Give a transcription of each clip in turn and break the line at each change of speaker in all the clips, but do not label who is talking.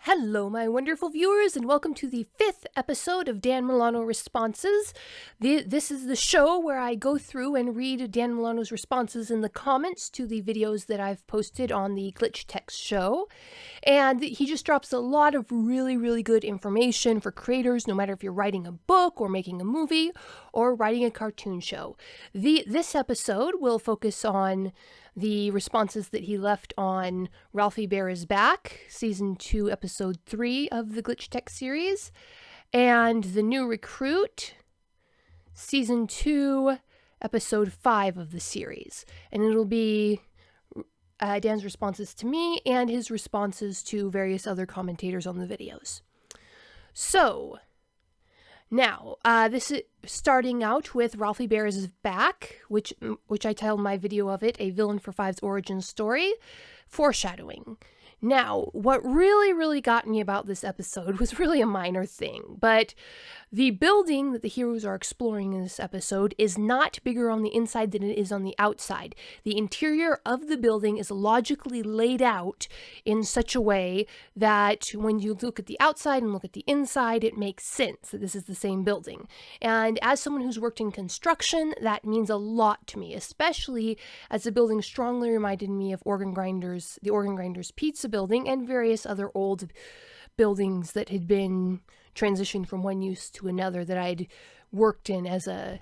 Hello, my wonderful viewers, and welcome to the 5th episode of Dan Milano Responses. This is the show where I go through and read Dan Milano's responses in the comments to the videos that I've posted on the Glitch Text show. And he just drops a lot of really good information for creators, no matter if you're writing a book or making a movie or writing a cartoon show. This episode will focus on the responses that he left on Ralphie Bear is Back, Season 2, Episode 3 of the Glitch Tech series, and The New Recruit, Season 2, Episode 5 of the series. And it'll be Dan's responses to me and his responses to various other commentators on the videos. So, now, this is starting out with Ralphie Bear is Back, which I titled my video of it, A Villain for Five's Origin Story, Foreshadowing. Now, what really got me about this episode was really a minor thing, but the building that the heroes are exploring in this episode is not bigger on the inside than it is on the outside. The interior of the building is logically laid out in such a way that when you look at the outside and look at the inside, it makes sense that this is the same building. And as someone who's worked in construction, that means a lot to me, especially as the building strongly reminded me of the Organ Grinders Pizza building and various other old buildings that had been transitioned from one use to another that I'd worked in as a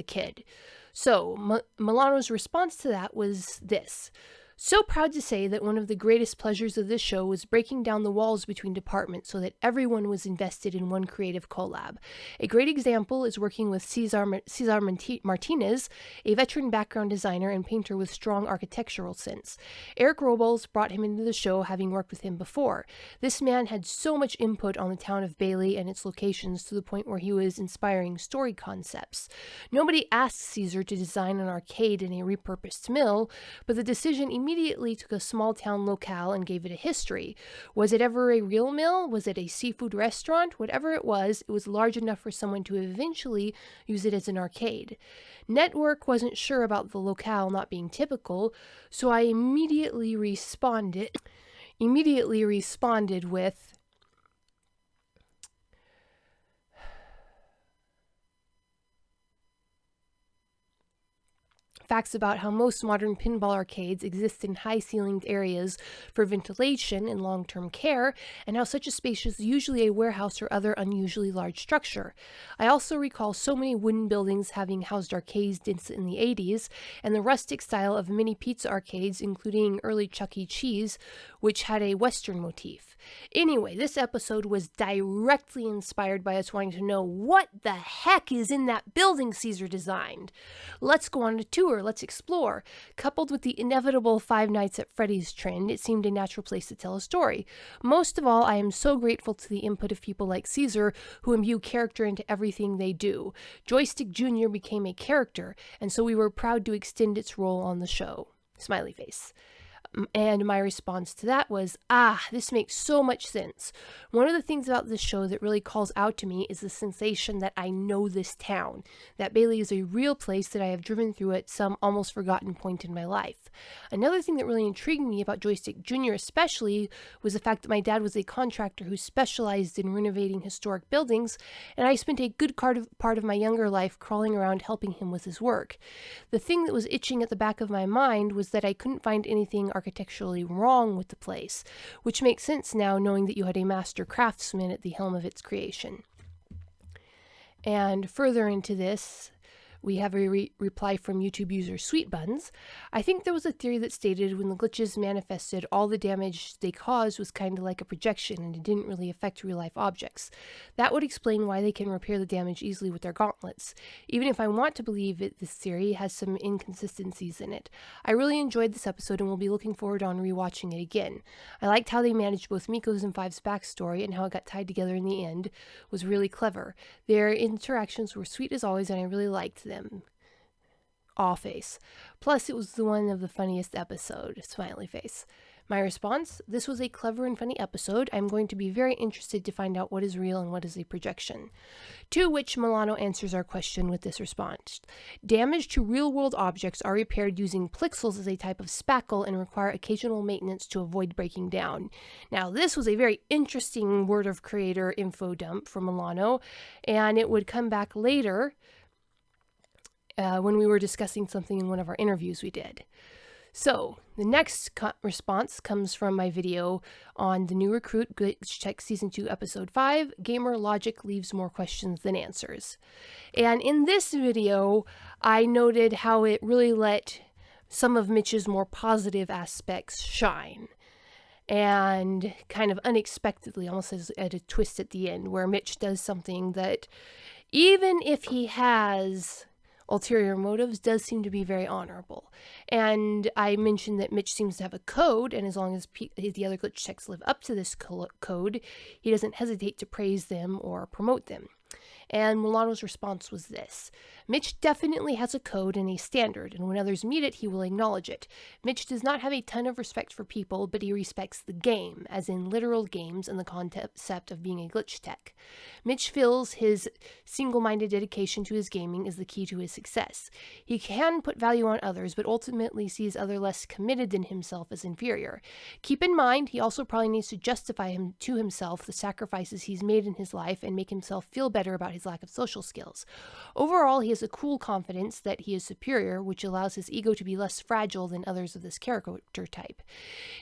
kid. So Milano's response to that was this: so proud to say that one of the greatest pleasures of this show was breaking down the walls between departments so that everyone was invested in one creative collab. A great example is working with Cesar Martinez, a veteran background designer and painter with strong architectural sense. Eric Robles brought him into the show, having worked with him before. This man had so much input on the town of Bailey and its locations to the point where he was inspiring story concepts. Nobody asked Cesar to design an arcade in a repurposed mill, but the decision immediately took a small town locale and gave it a history. Was it ever a real mill? Was it a seafood restaurant? Whatever it was large enough for someone to eventually use it as an arcade. Network wasn't sure about the locale not being typical, so I immediately responded with facts about how most modern pinball arcades exist in high-ceilinged areas for ventilation and long-term care, and how such a space is usually a warehouse or other unusually large structure. I also recall so many wooden buildings having housed arcades in the 80s, and the rustic style of many pizza arcades, including early Chuck E. Cheese, which had a Western motif. Anyway, this episode was directly inspired by us wanting to know what the heck is in that building Cesar designed. Let's go on a tour. Let's explore. Coupled with the inevitable Five Nights at Freddy's trend, it seemed a natural place to tell a story. Most of all, I am so grateful to the input of people like Cesar, who imbue character into everything they do. Joystick Jr. became a character, and so we were proud to extend its role on the show. Smiley face. And my response to that was, this makes so much sense. One of the things about this show that really calls out to me is the sensation that I know this town, that Bailey is a real place that I have driven through at some almost forgotten point in my life. Another thing that really intrigued me about Joystick Jr. especially was the fact that my dad was a contractor who specialized in renovating historic buildings, and I spent a good part of my younger life crawling around helping him with his work. The thing that was itching at the back of my mind was that I couldn't find anything architecturally wrong with the place, which makes sense now knowing that you had a master craftsman at the helm of its creation. And further into this, we have a reply from YouTube user Sweet Buns. I think there was a theory that stated when the glitches manifested, all the damage they caused was kind of like a projection and it didn't really affect real-life objects. That would explain why they can repair the damage easily with their gauntlets. Even if I want to believe it, this theory has some inconsistencies in it. I really enjoyed this episode and will be looking forward on rewatching it again. I liked how they managed both Miko's and Five's backstory, and how it got tied together in the end was really clever. Their interactions were sweet as always, and I really liked them. Aw face. Plus, it was one of the funniest episode. Smiley face. My response: this was a clever and funny episode. I'm going to be very interested to find out what is real and what is a projection. To which Milano answers our question with this response: damage to real-world objects are repaired using pixels as a type of spackle and require occasional maintenance to avoid breaking down. Now, this was a very interesting word of creator info dump from Milano, and it would come back later when we were discussing something in one of our interviews we did. So, the next response comes from my video on the new Recruit Glitch Check Season 2, Episode 5, Gamer Logic Leaves More Questions Than Answers. And in this video, I noted how it really let some of Mitch's more positive aspects shine. And kind of unexpectedly, almost as at a twist at the end, where Mitch does something that, even if he has ulterior motives, does seem to be very honorable. And I mentioned that Mitch seems to have a code, and as long as the other glitch checks live up to this code, he doesn't hesitate to praise them or promote them. And Milano's response was this: Mitch definitely has a code and a standard, and when others meet it, he will acknowledge it. Mitch does not have a ton of respect for people, but he respects the game, as in literal games and the concept of being a glitch tech. Mitch feels his single-minded dedication to his gaming is the key to his success. He can put value on others, but ultimately sees others less committed than himself as inferior. Keep in mind, he also probably needs to justify to himself the sacrifices he's made in his life and make himself feel better about his lack of social skills. Overall, he has a cool confidence that he is superior, which allows his ego to be less fragile than others of this character type.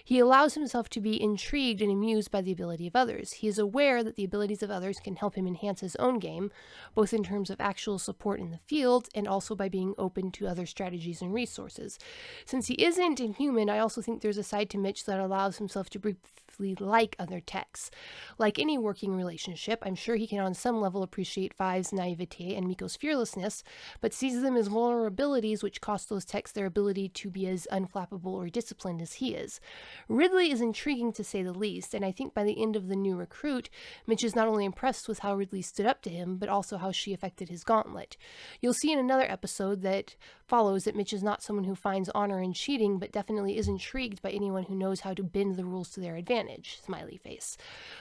He allows himself to be intrigued and amused by the ability of others. He is aware that the abilities of others can help him enhance his own game, both in terms of actual support in the field and also by being open to other strategies and resources. Since he isn't inhuman, I also think there's a side to Mitch that allows himself to briefly like other techs. Like any working relationship, I'm sure he can on some level appreciate Five's naivete and Me-K.O's fearlessness, but sees them as vulnerabilities which cost those techs their ability to be as unflappable or disciplined as he is. Ridley is intriguing to say the least, and I think by the end of the new Recruit, Mitch is not only impressed with how Ridley stood up to him, but also how she affected his gauntlet. You'll see in another episode that follows that Mitch is not someone who finds honor in cheating, but definitely is intrigued by anyone who knows how to bend the rules to their advantage. Smiley face.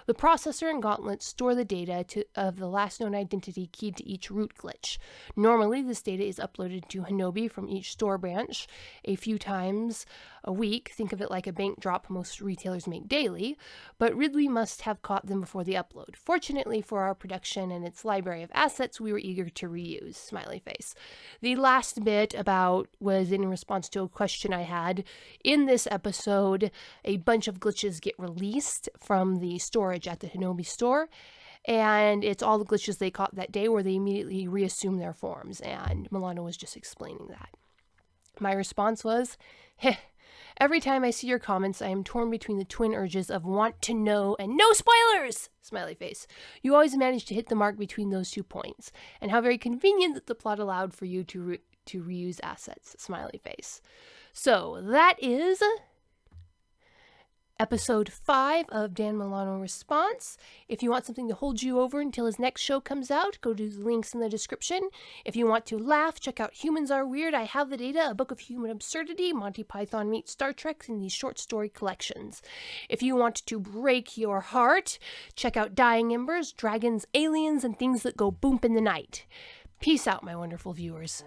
The processor and gauntlet store the data of the last known identity keyed to each root glitch. Normally, this data is uploaded to Hinobi from each store branch a few times a week. Think of it like a bank drop most retailers make daily, but Ridley must have caught them before the upload. Fortunately for our production and its library of assets, we were eager to reuse. Smiley face. The last bit was in response to a question I had. In this episode, a bunch of glitches get released from the storage at the Hinobi store, and it's all the glitches they caught that day where they immediately reassume their forms, and Milano was just explaining that. My response was, heh. Every time I see your comments, I am torn between the twin urges of want to know and no spoilers! Smiley face. You always manage to hit the mark between those 2 points, and how very convenient that the plot allowed for you to reuse assets. Smiley face. So, that is Episode 5 of Dan Milano Response. If you want something to hold you over until his next show comes out, go to the links in the description. If you want to laugh, check out Humans Are Weird, I Have the Data, a book of human absurdity, Monty Python meets Star Trek in these short story collections. If you want to break your heart, check out Dying Embers, Dragons, Aliens, and Things That Go Boomp in the Night. Peace out, my wonderful viewers.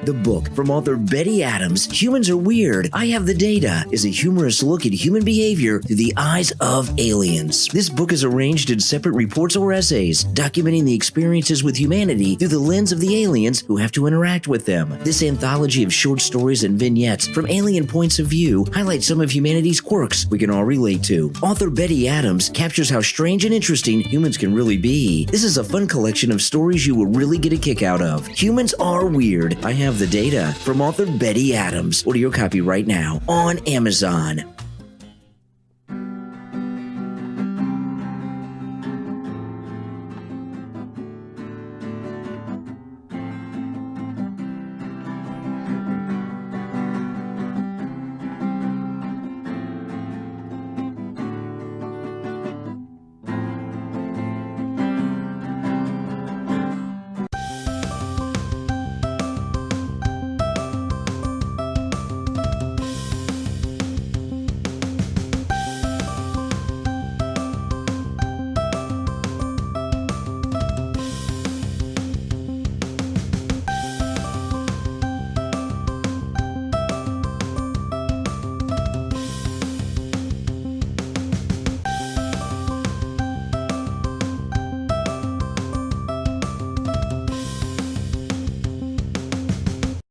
The book from author Betty Adams, Humans Are Weird, I Have the Data, is a humorous look at human behavior through the eyes of aliens. This book is arranged in separate reports or essays, documenting the experiences with humanity through the lens of the aliens who have to interact with them. This anthology of short stories and vignettes from alien points of view highlights some of humanity's quirks we can all relate to. Author Betty Adams captures how strange and interesting humans can really be. This is a fun collection of stories you will really get a kick out of. Humans Are Weird, I Have the Data, from author Betty Adams. Order your copy right now on Amazon.